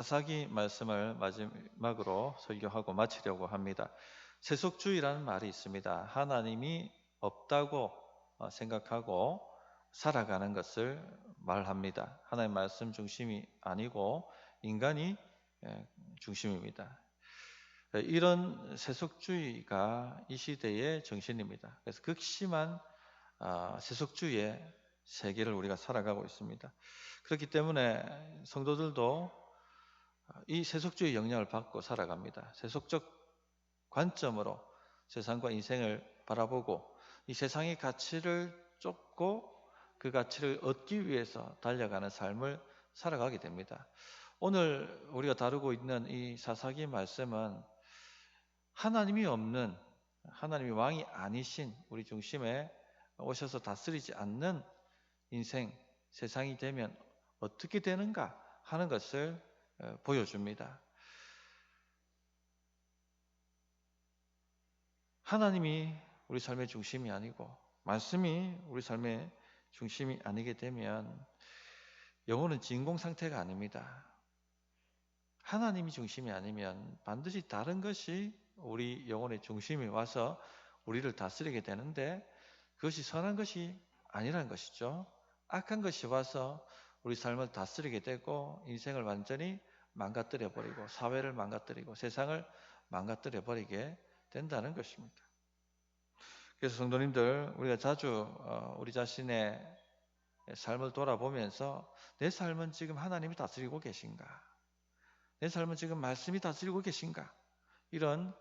사사기 말씀을 마지막으로 설교하고 마치려고 합니다. 세속주의라는 말이 있습니다. 하나님이 없다고 생각하고 살아가는 것을 말합니다. 하나님 말씀 중심이 아니고 인간이 중심입니다. 이런 세속주의가 이 시대의 정신입니다. 그래서 극심한 세속주의의 세계를 우리가 살아가고 있습니다. 그렇기 때문에 성도들도 이 세속주의 영향을 받고 살아갑니다. 세속적 관점으로 세상과 인생을 바라보고 이 세상의 가치를 쫓고 그 가치를 얻기 위해서 달려가는 삶을 살아가게 됩니다. 오늘 우리가 다루고 있는 이 사사기 말씀은 하나님이 없는, 하나님이 왕이 아니신 우리 중심에 오셔서 다스리지 않는 인생, 세상이 되면 어떻게 되는가 하는 것을 보여줍니다. 하나님이 우리 삶의 중심이 아니고 말씀이 우리 삶의 중심이 아니게 되면 영혼은 진공 상태가 아닙니다. 하나님이 중심이 아니면 반드시 다른 것이 우리 영혼의 중심이 와서 우리를 다스리게 되는데 그것이 선한 것이 아니라는 것이죠. 악한 것이 와서 우리 삶을 다스리게 되고 인생을 완전히 망가뜨려 버리고 사회를 망가뜨리고 세상을 망가뜨려 버리게 된다는 것입니다. 그래서 성도님들, 우리가 자주 우리 자신의 삶을 돌아보면서 내 삶은 지금 하나님이 다스리고 계신가? 내 삶은 지금 말씀이 다스리고 계신가? 이런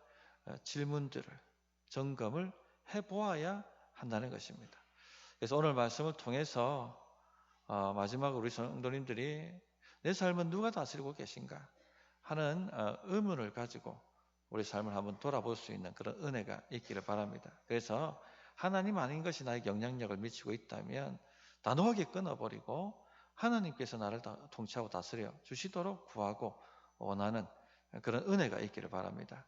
질문들을 점검을 해보아야 한다는 것입니다. 그래서 오늘 말씀을 통해서 마지막으로 우리 성도님들이 내 삶은 누가 다스리고 계신가 하는 의문을 가지고 우리 삶을 한번 돌아볼 수 있는 그런 은혜가 있기를 바랍니다. 그래서 하나님 아닌 것이 나에게 영향력을 미치고 있다면 단호하게 끊어버리고 하나님께서 나를 통치하고 다스려 주시도록 구하고 원하는 그런 은혜가 있기를 바랍니다.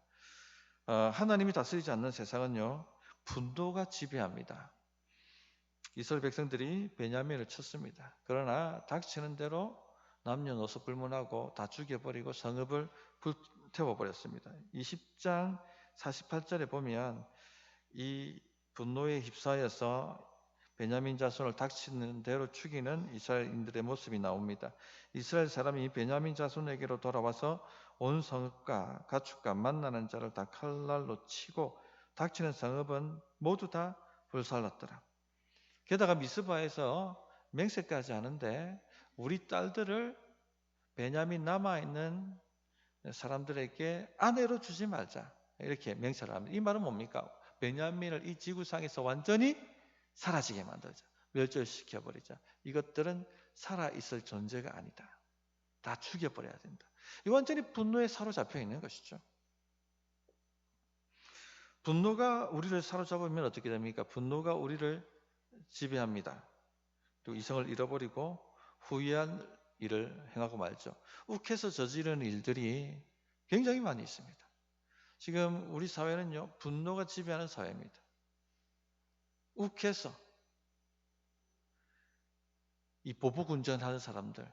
하나님이 다스리지 않는 세상은요, 분노가 지배합니다. 이스라엘 백성들이 베냐민을 쳤습니다. 그러나 닥치는 대로 남녀노소 불문하고 다 죽여버리고 성읍을 불태워버렸습니다. 20장 48절에 보면 이 분노에 휩싸여서 베냐민 자손을 닥치는 대로 죽이는 이스라엘인들의 모습이 나옵니다. 이스라엘 사람이 베냐민 자손에게로 돌아와서 온 성읍과 가축과 만나는 자를 다 칼날로 치고 닥치는 성읍은 모두 다 불살랐더라. 게다가 미스바에서 맹세까지 하는데 우리 딸들을 베냐민 남아있는 사람들에게 아내로 주지 말자 이렇게 맹세를 합니다. 이 말은 뭡니까? 베냐민을 이 지구상에서 완전히 사라지게 만들자, 멸절시켜버리자. 이것들은 살아있을 존재가 아니다. 다 죽여버려야 된다. 이 완전히 분노에 사로잡혀 있는 것이죠. 분노가 우리를 사로잡으면 어떻게 됩니까? 분노가 우리를 지배합니다. 또 이성을 잃어버리고 후회한 일을 행하고 말죠. 욱해서 저지르는 일들이 굉장히 많이 있습니다. 지금 우리 사회는요, 분노가 지배하는 사회입니다. 욱해서 이 보복운전하는 사람들,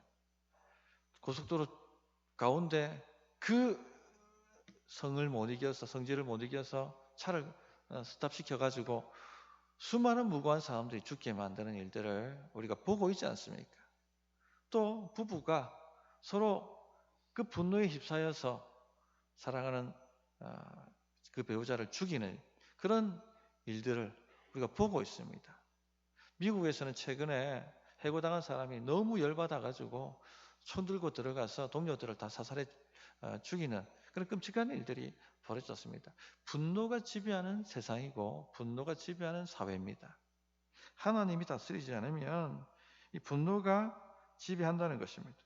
고속도로 가운데 그 성질을 못 이겨서 차를 스탑시켜가지고 수많은 무고한 사람들이 죽게 만드는 일들을 우리가 보고 있지 않습니까? 또 부부가 서로 그 분노에 휩싸여서 사랑하는 그 배우자를 죽이는 그런 일들을 우리가 보고 있습니다. 미국에서는 최근에 해고당한 사람이 너무 열받아가지고 총 들고 들어가서 동료들을 다 사살해 죽이는 그런 끔찍한 일들이 벌어졌습니다. 분노가 지배하는 세상이고 분노가 지배하는 사회입니다. 하나님이 다스리지 않으면 이 분노가 지배한다는 것입니다.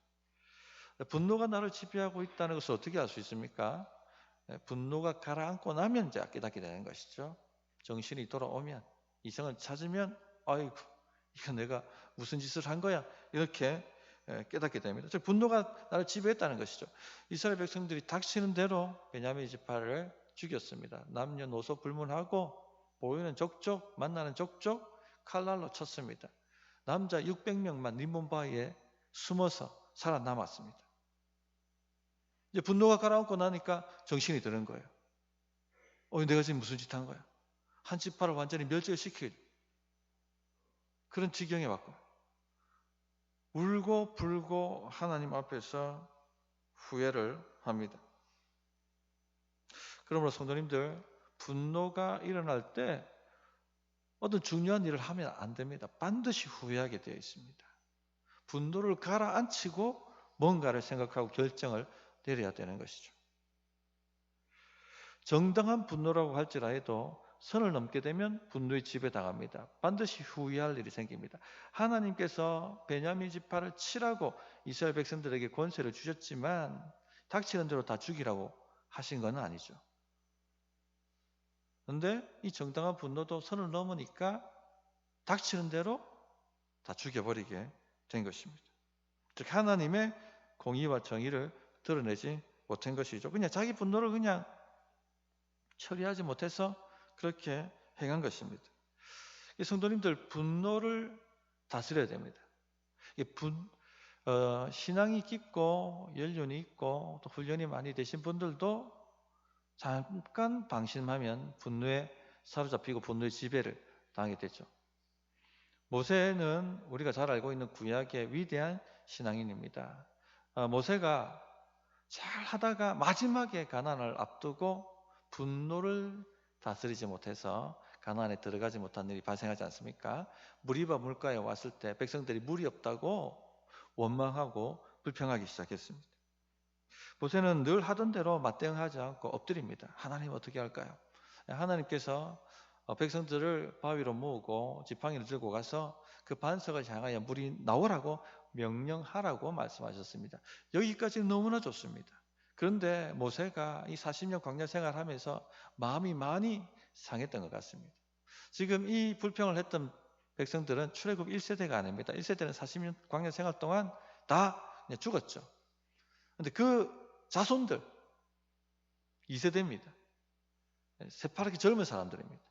분노가 나를 지배하고 있다는 것을 어떻게 알 수 있습니까? 분노가 가라앉고 나면 이제 깨닫게 되는 것이죠. 정신이 돌아오면, 이성을 찾으면, 아이고, 이거 내가 무슨 짓을 한 거야? 이렇게 깨닫게 됩니다. 즉 분노가 나를 지배했다는 것이죠. 이스라엘 백성들이 닥치는 대로 베냐민 지파를 죽였습니다. 남녀노소 불문하고 보이는 족족, 만나는 족족 칼날로 쳤습니다. 남자 600명만 림몬바위에 숨어서 살아남았습니다. 이제 분노가 가라앉고 나니까 정신이 드는 거예요. 내가 지금 무슨 짓 한 거야? 한 지파를 완전히 멸절시킬 그런 지경에 왔고 울고 불고 하나님 앞에서 후회를 합니다. 그러므로 성도님들, 분노가 일어날 때 어떤 중요한 일을 하면 안 됩니다. 반드시 후회하게 되어 있습니다. 분노를 가라앉히고 뭔가를 생각하고 결정을 내려야 되는 것이죠. 정당한 분노라고 할지라도 선을 넘게 되면 분노의 지배당합니다. 반드시 후회할 일이 생깁니다. 하나님께서 베냐민 지파를 치라고 이스라엘 백성들에게 권세를 주셨지만 닥치는 대로 다 죽이라고 하신 건 아니죠. 그런데 이 정당한 분노도 선을 넘으니까 닥치는 대로 다 죽여버리게 된 것입니다. 즉 하나님의 공의와 정의를 드러내지 못한 것이죠. 그냥 자기 분노를 그냥 처리하지 못해서 그렇게 행한 것입니다. 성도님들, 분노를 다스려야 됩니다. 신앙이 깊고 연륜이 있고 또 훈련이 많이 되신 분들도 잠깐 방심하면 분노에 사로잡히고 분노의 지배를 당하게 되죠. 모세는 우리가 잘 알고 있는 구약의 위대한 신앙인입니다. 모세가 잘 하다가 마지막에 가나안을 앞두고 분노를 다스리지 못해서 가나안에 들어가지 못한 일이 발생하지 않습니까? 무리바 물가에 왔을 때 백성들이 물이 없다고 원망하고 불평하기 시작했습니다. 모세는 늘 하던 대로 맞대응하지 않고 엎드립니다. 하나님 어떻게 할까요? 하나님께서 백성들을 바위로 모으고 지팡이를 들고 가서 그 반석을 향하여 물이 나오라고 명령하라고 말씀하셨습니다. 여기까지는 너무나 좋습니다. 그런데 모세가 이 40년 광야 생활하면서 마음이 많이 상했던 것 같습니다. 지금 이 불평을 했던 백성들은 출애굽 1세대가 아닙니다. 1세대는 40년 광야 생활 동안 다 죽었죠. 그런데 그 자손들 2세대입니다. 새파랗게 젊은 사람들입니다.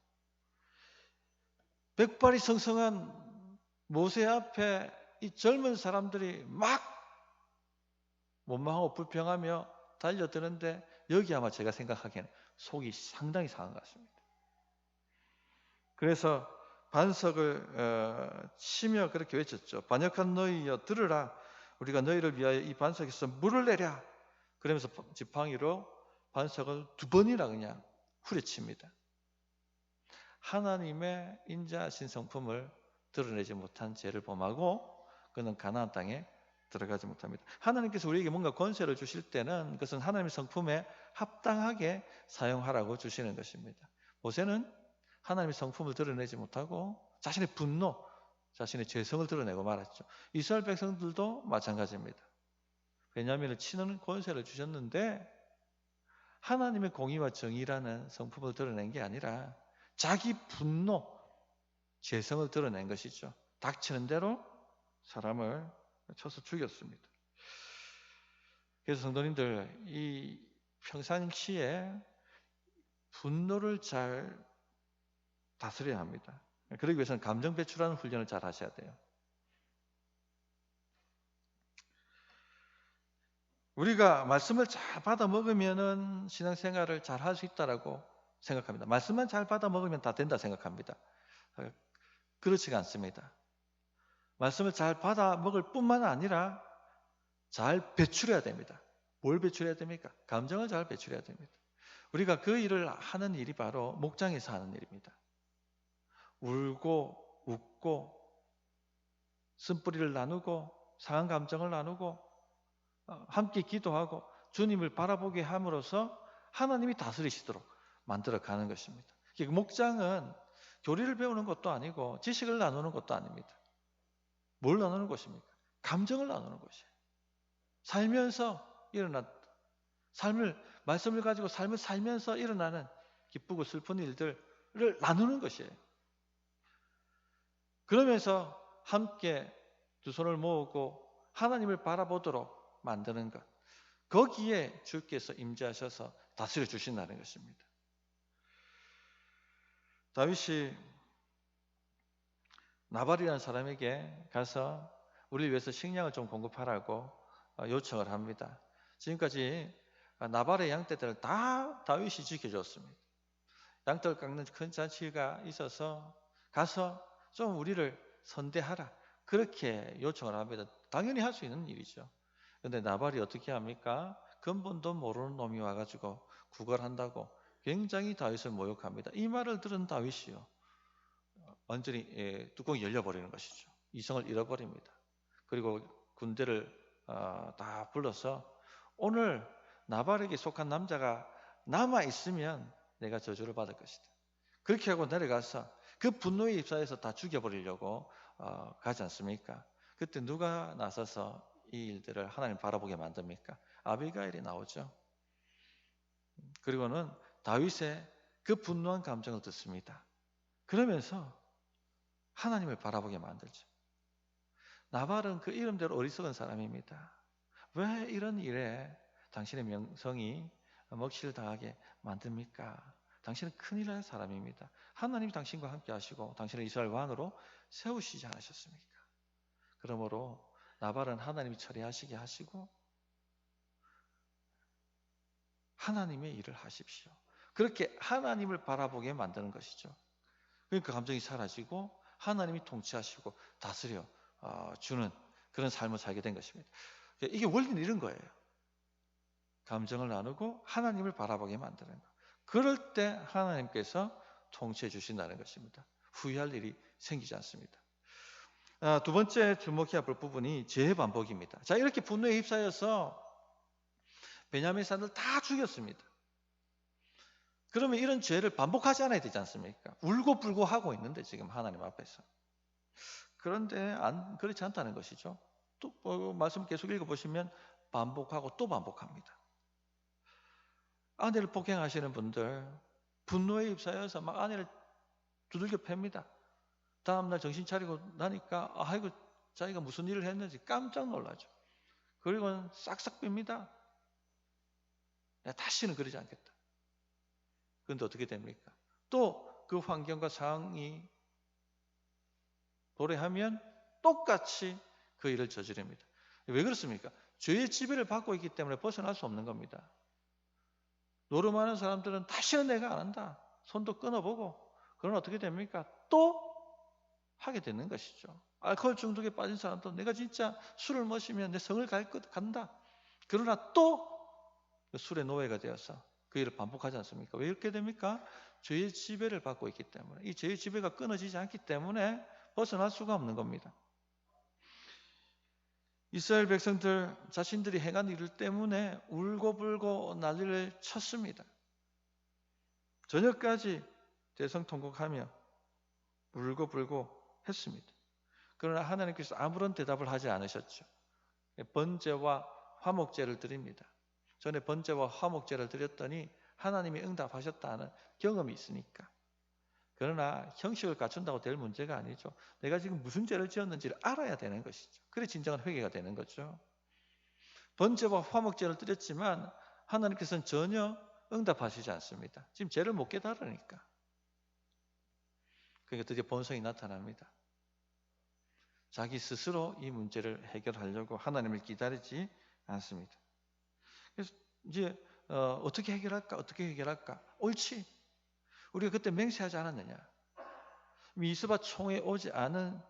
백발이 성성한 모세 앞에 이 젊은 사람들이 막 원망하고 불평하며 달려드는데 여기 아마 제가 생각하기에는 속이 상당히 상한 것 같습니다. 그래서 반석을 치며 그렇게 외쳤죠. 반역한 너희여 들으라. 우리가 너희를 위하여 이 반석에서 물을 내랴. 그러면서 지팡이로 반석을 2번이나 그냥 후려칩니다. 하나님의 인자하신 성품을 드러내지 못한 죄를 범하고 그는 가나안 땅에 들어가지 못합니다. 하나님께서 우리에게 뭔가 권세를 주실 때는 그것은 하나님의 성품에 합당하게 사용하라고 주시는 것입니다. 모세는 하나님의 성품을 드러내지 못하고 자신의 분노, 자신의 죄성을 드러내고 말았죠. 이스라엘 백성들도 마찬가지입니다. 베냐민을 치는 권세를 주셨는데 하나님의 공의와 정의라는 성품을 드러낸 게 아니라 자기 분노, 죄성을 드러낸 것이죠. 닥치는 대로 사람을 쳐서 죽였습니다. 그래서 성도님들, 이 평상시에 분노를 잘 다스려야 합니다. 그러기 위해서는 감정 배출하는 훈련을 잘 하셔야 돼요. 우리가 말씀을 잘 받아 먹으면은 신앙생활을 잘 할 수 있다라고 생각합니다. 말씀만 잘 받아 먹으면 다 된다 생각합니다. 그렇지가 않습니다. 말씀을 잘 받아 먹을 뿐만 아니라 잘 배출해야 됩니다. 뭘 배출해야 됩니까? 감정을 잘 배출해야 됩니다. 우리가 그 일을 하는 일이 바로 목장에서 하는 일입니다. 울고 웃고 쓴뿌리를 나누고 상한 감정을 나누고 함께 기도하고 주님을 바라보게 함으로써 하나님이 다스리시도록 만들어가는 것입니다. 목장은 교리를 배우는 것도 아니고 지식을 나누는 것도 아닙니다. 뭘 나누는 것입니까? 감정을 나누는 것이에요. 살면서 일어난 말씀을 가지고 삶을 살면서 일어나는 기쁘고 슬픈 일들을 나누는 것이에요. 그러면서 함께 두 손을 모으고 하나님을 바라보도록 만드는 것. 거기에 주께서 임재하셔서 다스려 주신다는 것입니다. 다윗이 나발이라는 사람에게 가서 우리를 위해서 식량을 좀 공급하라고 요청을 합니다. 지금까지 나발의 양떼들을 다 다윗이 지켜줬습니다. 양떼를 깎는 큰 잔치가 있어서 가서 좀 우리를 선대하라. 그렇게 요청을 합니다. 당연히 할 수 있는 일이죠. 그런데 나발이 어떻게 합니까? 근본도 모르는 놈이 와가지고 구걸한다고 굉장히 다윗을 모욕합니다. 이 말을 들은 다윗이요, 완전히 뚜껑이 열려버리는 것이죠. 이성을 잃어버립니다. 그리고 군대를 다 불러서 오늘 나발에게 속한 남자가 남아있으면 내가 저주를 받을 것이다. 그렇게 하고 내려가서 그 분노에 휩싸여서 다 죽여버리려고 가지 않습니까? 그때 누가 나서서 이 일들을 하나님 바라보게 만듭니까? 아비가일이 나오죠. 그리고는 다윗의 그 분노한 감정을 듣습니다. 그러면서 하나님을 바라보게 만들죠. 나발은 그 이름대로 어리석은 사람입니다. 왜 이런 일에 당신의 명성이 먹칠당하게 만듭니까? 당신은 큰일 날 사람입니다. 하나님이 당신과 함께 하시고 당신을 이스라엘 왕으로 세우시지 않으셨습니까? 그러므로 나발은 하나님이 처리하시게 하시고 하나님의 일을 하십시오. 그렇게 하나님을 바라보게 만드는 것이죠. 그러니까 감정이 사라지고 하나님이 통치하시고 다스려 주는 그런 삶을 살게 된 것입니다. 이게 원리는 이런 거예요. 감정을 나누고 하나님을 바라보게 만드는 것. 그럴 때 하나님께서 통치해 주신다는 것입니다. 후회할 일이 생기지 않습니다. 두 번째 주목해야 할 부분이 죄의 반복입니다. 자, 이렇게 분노에 휩싸여서 베냐민 사람들 다 죽였습니다. 그러면 이런 죄를 반복하지 않아야 되지 않습니까? 울고불고 하고 있는데 지금 하나님 앞에서. 그런데 그렇지 않다는 것이죠. 또 말씀 계속 읽어보시면 반복하고 또 반복합니다. 아내를 폭행하시는 분들 분노에 휩싸여서 막 아내를 두들겨 팹니다. 다음날 정신 차리고 나니까 아이고 자기가 무슨 일을 했는지 깜짝 놀라죠. 그리고는 싹싹 빕니다. 야, 다시는 그러지 않겠다. 그런데 어떻게 됩니까? 또 그 환경과 상황이 도래하면 똑같이 그 일을 저지릅니다. 왜 그렇습니까? 죄의 지배를 받고 있기 때문에 벗어날 수 없는 겁니다. 노름하는 사람들은 다시는 내가 안 한다. 손도 끊어보고 그러면 어떻게 됩니까? 또 하게 되는 것이죠. 알코올 중독에 빠진 사람도 내가 진짜 술을 마시면 내 성을 간다. 그러나 또 술의 노예가 되어서 그 일을 반복하지 않습니까? 왜 이렇게 됩니까? 죄의 지배를 받고 있기 때문에. 이 죄의 지배가 끊어지지 않기 때문에 벗어날 수가 없는 겁니다. 이스라엘 백성들 자신들이 행한 일 때문에 울고불고 난리를 쳤습니다. 저녁까지 대성통곡하며 울고불고 했습니다. 그러나 하나님께서 아무런 대답을 하지 않으셨죠. 번제와 화목제를 드립니다. 전에 번제와 화목제를 드렸더니 하나님이 응답하셨다는 경험이 있으니까. 그러나 형식을 갖춘다고 될 문제가 아니죠. 내가 지금 무슨 죄를 지었는지를 알아야 되는 것이죠. 그래 진정한 회개가 되는 거죠. 번제와 화목제를 드렸지만 하나님께서는 전혀 응답하시지 않습니다. 지금 죄를 못 깨달으니까. 그러니까 드디어 본성이 나타납니다. 자기 스스로 이 문제를 해결하려고 하나님을 기다리지 않습니다. 그래서 이제 어떻게 해결할까? 옳지. 우리가 그때 맹세하지 않았느냐? 미스바 총에 오지 않은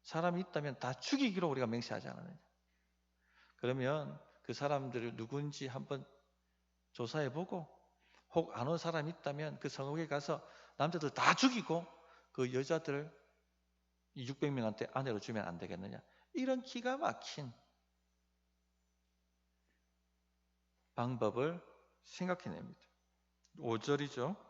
사람이 있다면 다 죽이기로 우리가 맹세하지 않았느냐? 그러면 그 사람들을 누군지 한번 조사해보고 혹 안 온 사람이 있다면 그 성읍에 가서 남자들 다 죽이고 그 여자들 600명한테 아내로 주면 안 되겠느냐? 이런 기가 막힌 방법을 생각해냅니다. 5절이죠.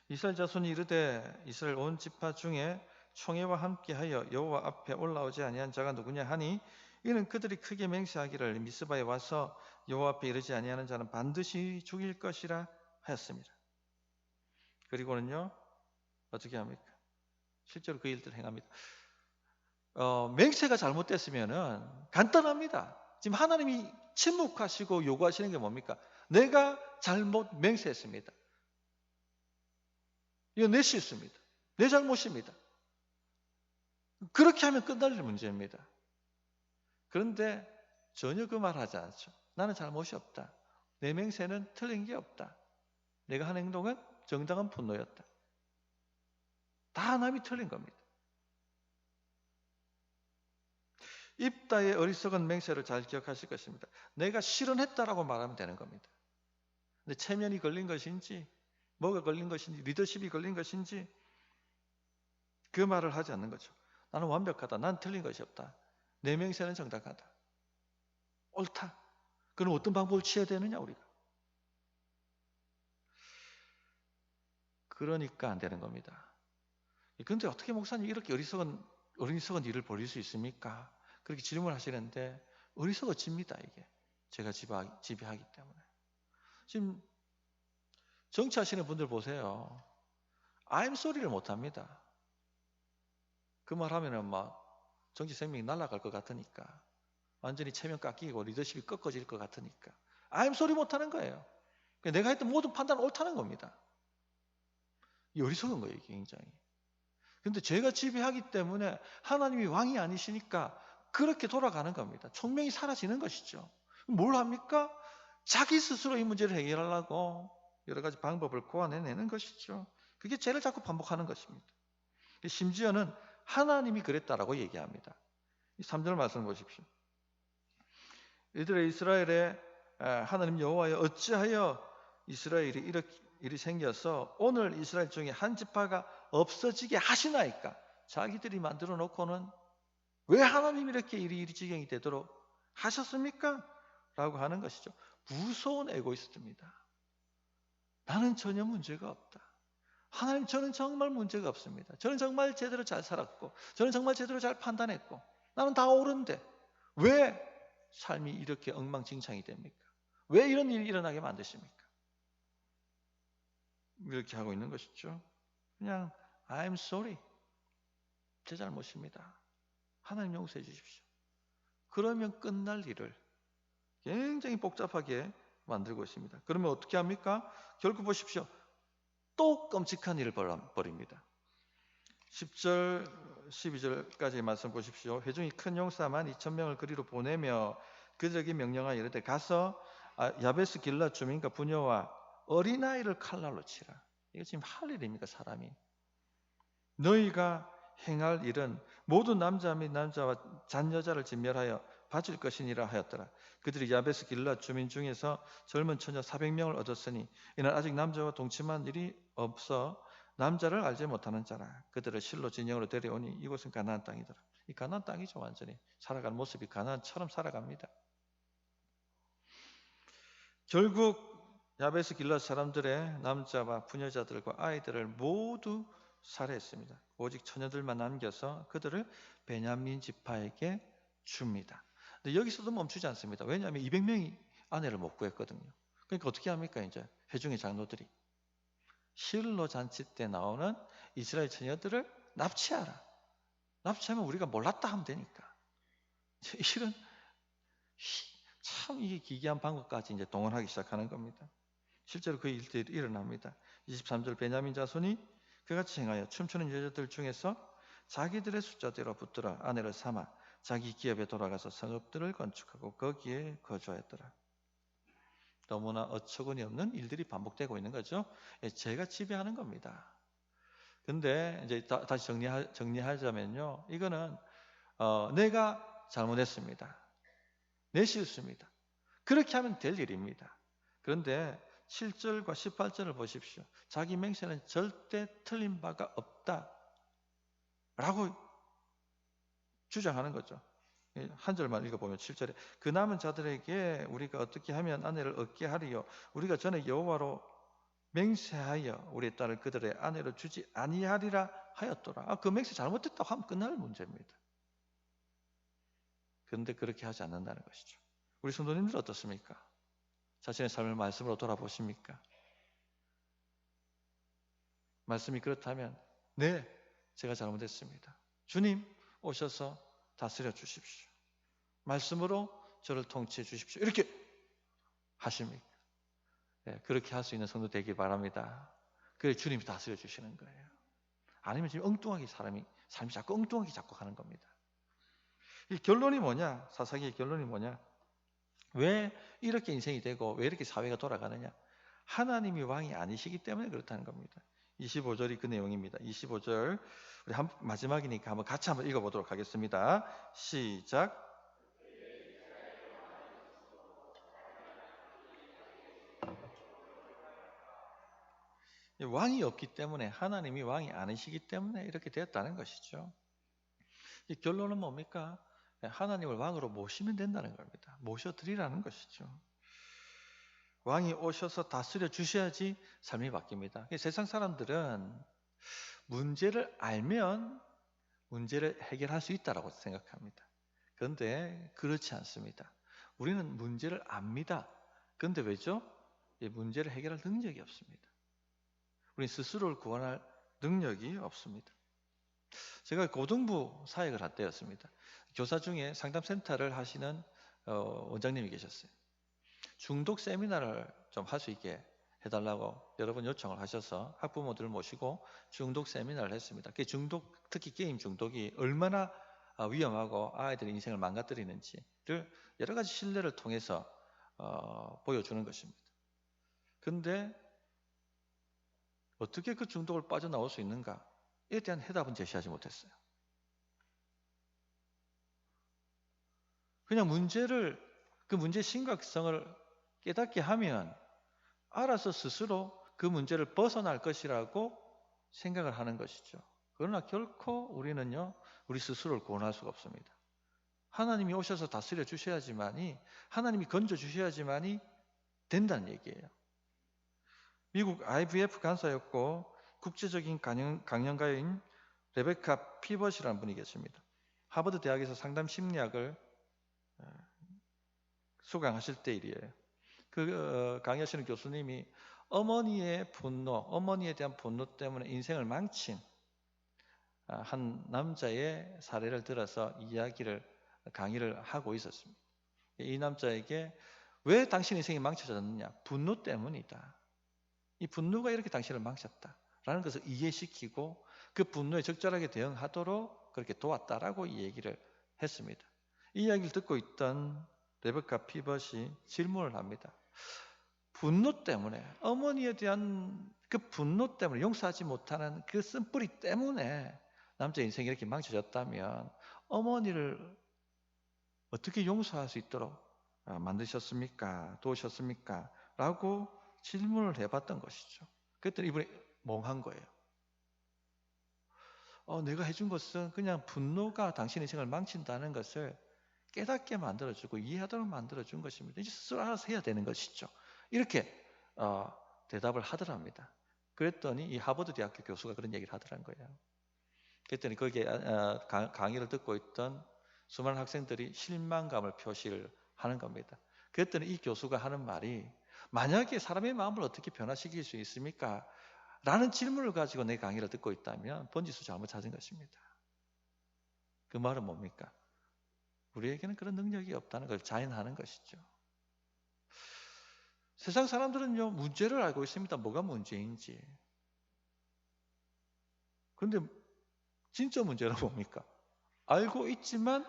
이스라엘 자손이 이르되 이스라엘 온 지파 중에 총회와 함께하여 여호와 앞에 올라오지 아니한 자가 누구냐 하니 이는 그들이 크게 맹세하기를 미스바에 와서 여호와 앞에 이르지 아니하는 자는 반드시 죽일 것이라 하였습니다. 그리고는요 어떻게 합니까? 실제로 그 일들을 행합니다. 맹세가 잘못됐으면은 간단합니다. 지금 하나님이 침묵하시고 요구하시는 게 뭡니까? 내가 잘못 맹세했습니다. 이거 내 실수입니다. 내 잘못입니다. 그렇게 하면 끝날 문제입니다. 그런데 전혀 그 말 하지 않죠. 나는 잘못이 없다. 내 맹세는 틀린 게 없다. 내가 한 행동은 정당한 분노였다. 다 하나님이 틀린 겁니다. 입다의 어리석은 맹세를 잘 기억하실 것입니다. 내가 실언했다라고 말하면 되는 겁니다. 근데 체면이 걸린 것인지, 뭐가 걸린 것인지, 리더십이 걸린 것인지 그 말을 하지 않는 거죠. 나는 완벽하다. 난 틀린 것이 없다. 내 맹세는 정당하다. 옳다. 그럼 어떤 방법을 취해야 되느냐 우리가? 그러니까 안 되는 겁니다. 그런데 어떻게 목사님 이렇게 어리석은 일을 벌일 수 있습니까? 그렇게 질문하시는데 어리석어집니다 이게. 제가 지배하기 때문에. 지금 정치하시는 분들 보세요. I'm sorry를 못합니다. 그 말 하면은 막 정치 생명이 날아갈 것 같으니까. 완전히 체면 깎이고 리더십이 꺾어질 것 같으니까. I'm sorry 못하는 거예요. 내가 했던 모든 판단은 옳다는 겁니다. 이 어리석은 거예요 이게 굉장히. 그런데 죄가 지배하기 때문에 하나님이 왕이 아니시니까 그렇게 돌아가는 겁니다. 총명이 사라지는 것이죠. 뭘 합니까? 자기 스스로 이 문제를 해결하려고 여러 가지 방법을 고안해내는 것이죠. 그게 죄를 자꾸 반복하는 것입니다. 심지어는 하나님이 그랬다라고 얘기합니다. 3절 말씀 보십시오. 이들의 이스라엘에 하나님 여호와여 어찌하여 이스라엘이 일이 생겨서 오늘 이스라엘 중에 한 지파가 없어지게 하시나이까? 자기들이 만들어 놓고는 왜 하나님이 이렇게 일이 지경이 되도록 하셨습니까? 라고 하는 것이죠. 무서운 에고이스트입니다. 나는 전혀 문제가 없다. 하나님 저는 정말 문제가 없습니다. 저는 정말 제대로 잘 살았고 저는 정말 제대로 잘 판단했고 나는 다 옳은데 왜 삶이 이렇게 엉망진창이 됩니까? 왜 이런 일이 일어나게 만드십니까? 이렇게 하고 있는 것이죠. 그냥 I'm sorry. 제 잘못입니다. 하나님 용서해 주십시오. 그러면 끝날 일을 굉장히 복잡하게 만들고 있습니다. 그러면 어떻게 합니까? 결국 보십시오. 또 끔찍한 일을 벌입니다. 10절, 12절까지 말씀 보십시오. 회중이 큰 용사 12,000명을 그리로 보내며 그들에게 명령하여 이르되 가서 야베스 길라 주민과 부녀와 어린아이를 칼날로 치라. 이거 지금 할 일입니까 사람이? 너희가 행할 일은 모든 남자 및 남자와 잔여자를 진멸하여 바칠 것이니라 하였더라. 그들이 야베스 길라 주민 중에서 젊은 처녀 400명을 얻었으니 이는 아직 남자와 동침한 일이 없어 남자를 알지 못하는 자라. 그들을 실로 진영으로 데려오니 이곳은 가나안 땅이더라. 이 가나안 땅이죠. 완전히 살아가는 모습이 가나안처럼 살아갑니다. 결국 야베스 길라 사람들의 남자와 부녀자들과 아이들을 모두 살해했습니다. 오직 처녀들만 남겨서 그들을 베냐민 지파에게 줍니다. 근데 여기서도 멈추지 않습니다. 왜냐하면 200명이 아내를 못 구했거든요. 그러니까 어떻게 합니까? 이제 회중의 장로들이 실로 잔치 때 나오는 이스라엘 처녀들을 납치하라. 납치하면 우리가 몰랐다 하면 되니까. 이런 참 이게 기괴한 방법까지 이제 동원하기 시작하는 겁니다. 실제로 그 일들이 일어납니다. 23절 베냐민 자손이 그같이 행하여 춤추는 여자들 중에서 자기들의 숫자대로 붙들어 아내를 삼아 자기 기업에 돌아가서 성읍들을 건축하고 거기에 거주하였더라. 너무나 어처구니 없는 일들이 반복되고 있는 거죠. 죄가 지배하는 겁니다. 근데 이제 다시 정리하자면요. 이거는 내가 잘못했습니다. 내 실수입니다. 그렇게 하면 될 일입니다. 그런데 7절과 18절을 보십시오. 자기 맹세는 절대 틀린 바가 없다 라고 주장하는 거죠. 한 절만 읽어보면 7절에 그 남은 자들에게 우리가 어떻게 하면 아내를 얻게 하리요? 우리가 전에 여호와로 맹세하여 우리의 딸을 그들의 아내로 주지 아니하리라 하였더라. 그 맹세 잘못됐다고 하면 끝날 문제입니다. 그런데 그렇게 하지 않는다는 것이죠. 우리 성도님들 어떻습니까? 자신의 삶을 말씀으로 돌아보십니까? 말씀이 그렇다면 네, 제가 잘못했습니다. 주님 오셔서 다스려 주십시오. 말씀으로 저를 통치해 주십시오. 이렇게 하십니까? 네, 그렇게 할 수 있는 성도 되길 바랍니다. 그래 주님이 다스려 주시는 거예요. 아니면 지금 엉뚱하게 삶이 자꾸 엉뚱하게 자꾸 가는 겁니다. 이 결론이 뭐냐? 사사기의 결론이 뭐냐? 왜 이렇게 인생이 되고 왜 이렇게 사회가 돌아가느냐? 하나님이 왕이 아니시기 때문에 그렇다는 겁니다. 25절이 그 내용입니다. 25절 우리 마지막이니까 같이 한번 읽어보도록 하겠습니다. 시작. 왕이 없기 때문에, 하나님이 왕이 아니시기 때문에 이렇게 되었다는 것이죠. 이 결론은 뭡니까? 하나님을 왕으로 모시면 된다는 겁니다. 모셔드리라는 것이죠. 왕이 오셔서 다스려 주셔야지 삶이 바뀝니다. 세상 사람들은 문제를 알면 문제를 해결할 수 있다고 생각합니다. 그런데 그렇지 않습니다. 우리는 문제를 압니다. 그런데 왜죠? 이 문제를 해결할 능력이 없습니다. 우리는 스스로를 구원할 능력이 없습니다. 제가 고등부 사역을 할 때였습니다. 교사 중에 상담센터를 하시는 원장님이 계셨어요. 중독 세미나를 좀 할 수 있게 해달라고 여러 번 요청을 하셔서 학부모들을 모시고 중독 세미나를 했습니다. 그 중독, 특히 게임 중독이 얼마나 위험하고 아이들의 인생을 망가뜨리는지를 여러 가지 신뢰를 통해서 보여주는 것입니다. 그런데 어떻게 그 중독을 빠져나올 수 있는가? 이에 대한 해답은 제시하지 못했어요. 그냥 그 문제의 심각성을 깨닫게 하면 알아서 스스로 그 문제를 벗어날 것이라고 생각을 하는 것이죠. 그러나 결코 우리는요, 우리 스스로를 구원할 수가 없습니다. 하나님이 오셔서 다스려 주셔야지만이, 하나님이 건져 주셔야지만이 된다는 얘기예요. 미국 IVF 간사였고 국제적인 강연가인 레베카 피벗이라는 분이 계십니다. 하버드 대학에서 상담 심리학을 수강하실 때 일이에요. 강의하시는 교수님이 어머니의 분노, 어머니에 대한 분노 때문에 인생을 망친 한 남자의 사례를 들어서 강의를 하고 있었습니다. 이 남자에게 왜 당신 인생이 망쳐졌느냐? 분노 때문이다. 이 분노가 이렇게 당신을 망쳤다라는 것을 이해시키고 그 분노에 적절하게 대응하도록 그렇게 도왔다라고 이 얘기를 했습니다. 이 이야기를 듣고 있던 레베카 피벗이 질문을 합니다. 분노 때문에, 어머니에 대한 그 분노 때문에, 용서하지 못하는 그 쓴뿌리 때문에 남자 인생이 이렇게 망쳐졌다면 어머니를 어떻게 용서할 수 있도록 만드셨습니까? 도우셨습니까? 라고 질문을 해봤던 것이죠. 그랬더니 이분이 멍한 거예요. 내가 해준 것은 그냥 분노가 당신 인생을 망친다는 것을 깨닫게 만들어주고 이해하도록 만들어준 것입니다. 이제 스스로 알아서 해야 되는 것이죠. 이렇게 대답을 하더랍니다. 그랬더니 이 하버드 대학교 교수가 그런 얘기를 하더란 거예요. 그랬더니 거기에 강의를 듣고 있던 수많은 학생들이 실망감을 표시를 하는 겁니다. 그랬더니 이 교수가 하는 말이, 만약에 사람의 마음을 어떻게 변화시킬 수 있습니까? 라는 질문을 가지고 내 강의를 듣고 있다면 번지수 잘못 찾은 것입니다. 그 말은 뭡니까? 우리에게는 그런 능력이 없다는 걸 자인하는 것이죠. 세상 사람들은요, 문제를 알고 있습니다. 뭐가 문제인지. 그런데 진짜 문제는 뭡니까? 알고 있지만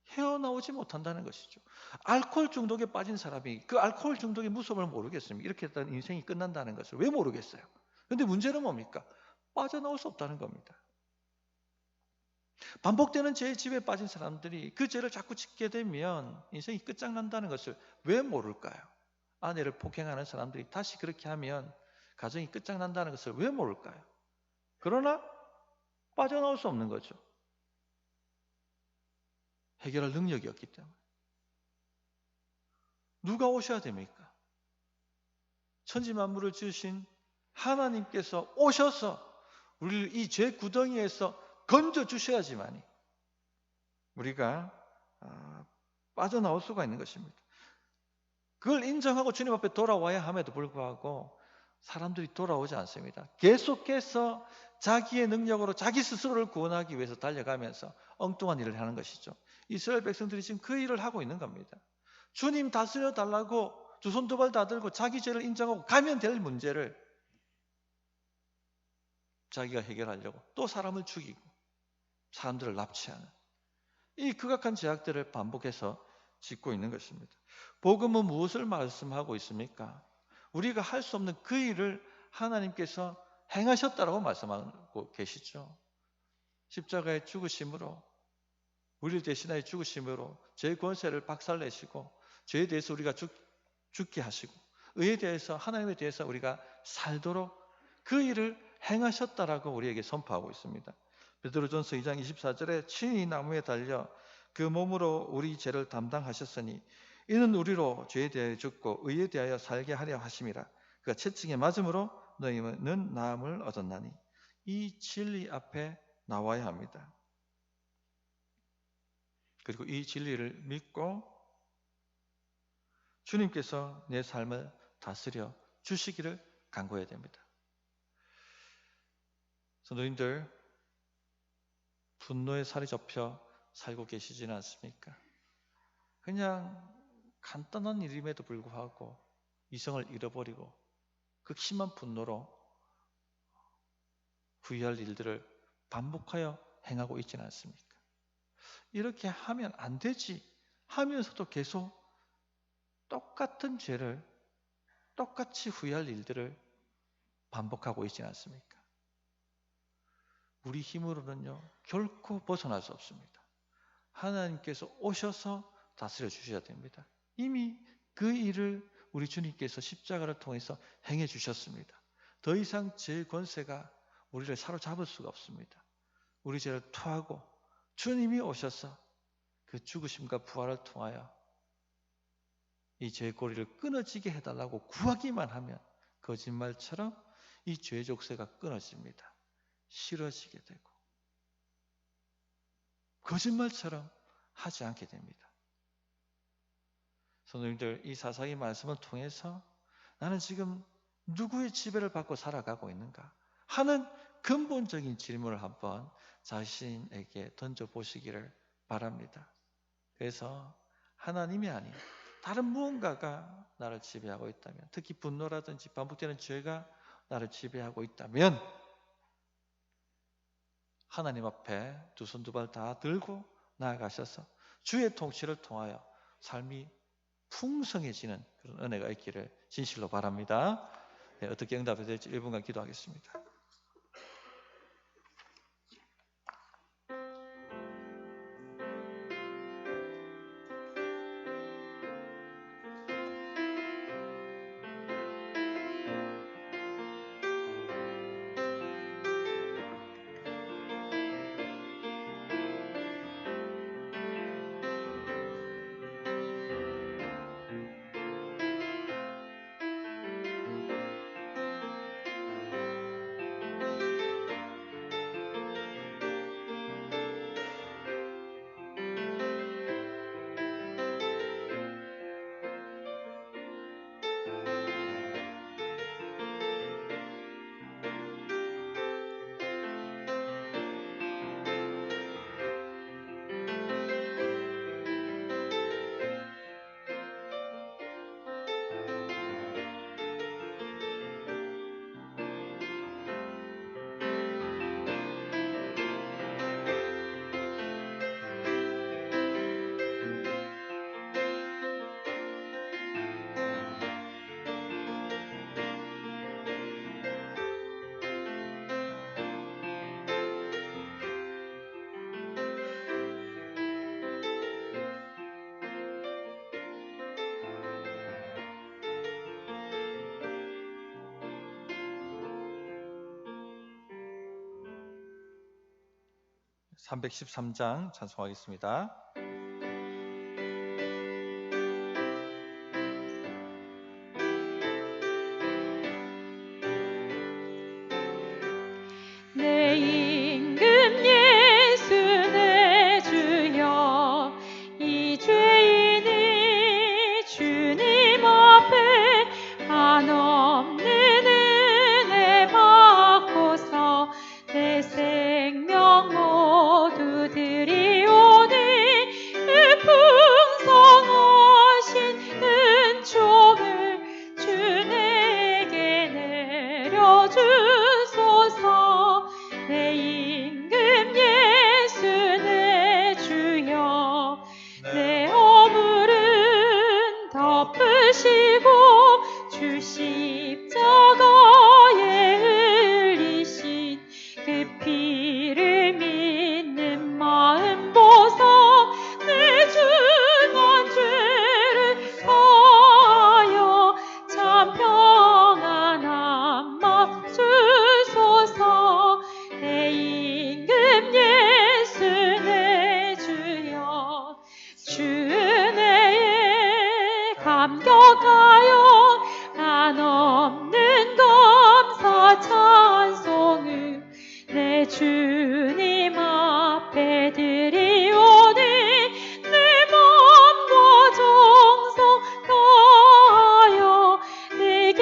헤어나오지 못한다는 것이죠. 알코올 중독에 빠진 사람이 그 알코올 중독의 무서움을 모르겠습니까? 이렇게 했다는 인생이 끝난다는 것을 왜 모르겠어요? 그런데 문제는 뭡니까? 빠져나올 수 없다는 겁니다. 반복되는 죄의 집에 빠진 사람들이 그 죄를 자꾸 짓게 되면 인생이 끝장난다는 것을 왜 모를까요? 아내를 폭행하는 사람들이 다시 그렇게 하면 가정이 끝장난다는 것을 왜 모를까요? 그러나 빠져나올 수 없는 거죠. 해결할 능력이 없기 때문에. 누가 오셔야 됩니까? 천지만물을 지으신 하나님께서 오셔서 우리를 이 죄 구덩이에서 건져 주셔야지만이 우리가 빠져나올 수가 있는 것입니다. 그걸 인정하고 주님 앞에 돌아와야 함에도 불구하고 사람들이 돌아오지 않습니다. 계속해서 자기의 능력으로 자기 스스로를 구원하기 위해서 달려가면서 엉뚱한 일을 하는 것이죠. 이스라엘 백성들이 지금 그 일을 하고 있는 겁니다. 주님 다스려 달라고 두 손 두 발 다 들고 자기 죄를 인정하고 가면 될 문제를 자기가 해결하려고 또 사람을 죽이고 사람들을 납치하는 이 극악한 죄악들을 반복해서 짓고 있는 것입니다. 복음은 무엇을 말씀하고 있습니까? 우리가 할 수 없는 그 일을 하나님께서 행하셨다라고 말씀하고 계시죠. 십자가의 죽으심으로, 우리 대신하여 죽으심으로 죄의 권세를 박살내시고, 죄에 대해서 우리가 죽게 하시고, 의에 대해서, 하나님에 대해서 우리가 살도록 그 일을 행하셨다라고 우리에게 선포하고 있습니다. 베드로전서 2장 24절에 친히 나무에 달려 그 몸으로 우리 죄를 담당하셨으니 이는 우리로 죄에 대하여 죽고 의에 대하여 살게 하려 하심이라. 그가 채찍에 맞음으로 너희는 나음을 얻었나니. 이 진리 앞에 나와야 합니다. 그리고 이 진리를 믿고 주님께서 내 삶을 다스려 주시기를 간구해야 됩니다. 성도님들, 분노에 살이 접혀 살고 계시지는 않습니까? 그냥 간단한 일임에도 불구하고 이성을 잃어버리고 극심한 분노로 후회할 일들을 반복하여 행하고 있지는 않습니까? 이렇게 하면 안 되지 하면서도 계속 똑같은 죄를, 똑같이 후회할 일들을 반복하고 있지는 않습니까? 우리 힘으로는요, 결코 벗어날 수 없습니다. 하나님께서 오셔서 다스려 주셔야 됩니다. 이미 그 일을 우리 주님께서 십자가를 통해서 행해 주셨습니다. 더 이상 죄의 권세가 우리를 사로잡을 수가 없습니다. 우리 죄를 토하고 주님이 오셔서 그 죽으심과 부활을 통하여 이 죄의 고리를 끊어지게 해달라고 구하기만 하면 거짓말처럼 이 죄의 족쇄가 끊어집니다. 싫어지게 되고 거짓말처럼 하지 않게 됩니다. 성도님들, 이 사사기 말씀을 통해서 나는 지금 누구의 지배를 받고 살아가고 있는가 하는 근본적인 질문을 한번 자신에게 던져보시기를 바랍니다. 그래서 하나님이 아닌 다른 무언가가 나를 지배하고 있다면, 특히 분노라든지 반복되는 죄가 나를 지배하고 있다면 하나님 앞에 두 손 두 발 다 들고 나아가셔서 주의 통치를 통하여 삶이 풍성해지는 그런 은혜가 있기를 진실로 바랍니다. 네, 어떻게 응답이 될지 1분간 기도하겠습니다. (313장) 찬송하겠습니다. 내 임금 예수 내 주여, 이 죄인이 주님 앞에 한없는 은혜 받고서 내 생명 모두 드리오니 주 십자가에 흘리신 그 피를 믿는 마음 보사 내 중한 죄를 사하여 참 평안한 맘 주소서. 내 임금 예수 내 주여 주 은혜에 감격하여 한없는 감사 찬송을 내 주님 앞에 드리오니 내 맘과 정성 다하여 늘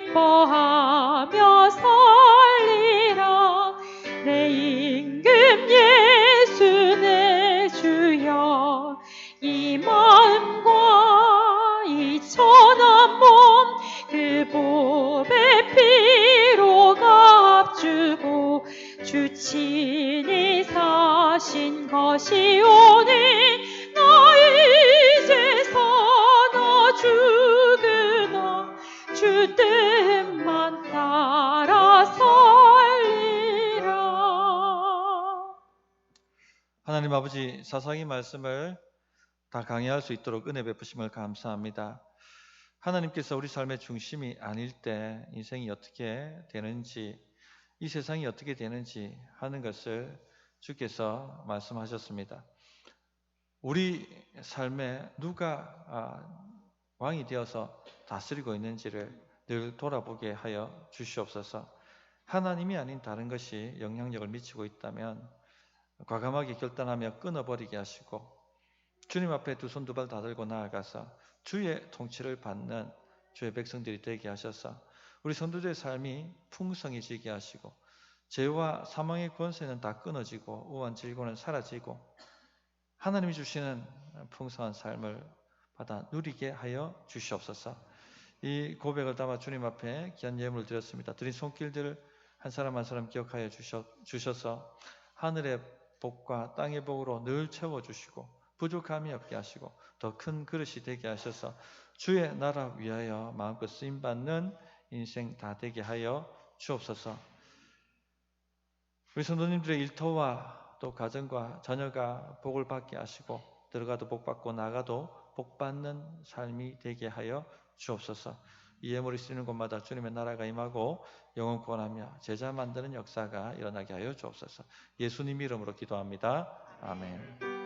기뻐하며 살리라. 내 임금 예수 내 주여 이 마음과 이 천한 몸 그 보배 피로 값주고 주 친히 사신 것이오니 나 이제 사나 죽으나 주 뜻만 따라 살리라. 하나님 아버지, 사사기 말씀을 다 강의할 수 있도록 은혜 베푸심을 감사합니다. 하나님께서 우리 삶의 중심이 아닐 때 인생이 어떻게 되는지, 이 세상이 어떻게 되는지 하는 것을 주께서 말씀하셨습니다. 우리 삶에 누가 왕이 되어서 다스리고 있는지를 늘 돌아보게 하여 주시옵소서. 하나님이 아닌 다른 것이 영향력을 미치고 있다면 과감하게 결단하며 끊어버리게 하시고, 주님 앞에 두 손 두 발 다 들고 나아가서 주의 통치를 받는 주의 백성들이 되게 하셔서 우리 성도들의 삶이 풍성해지게 하시고, 죄와 사망의 권세는 다 끊어지고 우한 질고는 사라지고 하나님이 주시는 풍성한 삶을 받아 누리게 하여 주시옵소서. 이 고백을 담아 주님 앞에 귀한 예물을 드렸습니다. 드린 손길들을 한 사람 한 사람 기억하여 주셔서 하늘의 복과 땅의 복으로 늘 채워주시고 부족함이 없게 하시고 더 큰 그릇이 되게 하셔서 주의 나라 위하여 마음껏 쓰임받는 인생 다 되게 하여 주옵소서. 우리 성도님들의 일터와 또 가정과 자녀가 복을 받게 하시고 들어가도 복 받고 나가도 복 받는 삶이 되게 하여 주옵소서. 이 예물이 쓰이는 곳마다 주님의 나라가 임하고 영원 구원하며 제자 만드는 역사가 일어나게 하여 주옵소서. 예수님 이름으로 기도합니다. 아멘.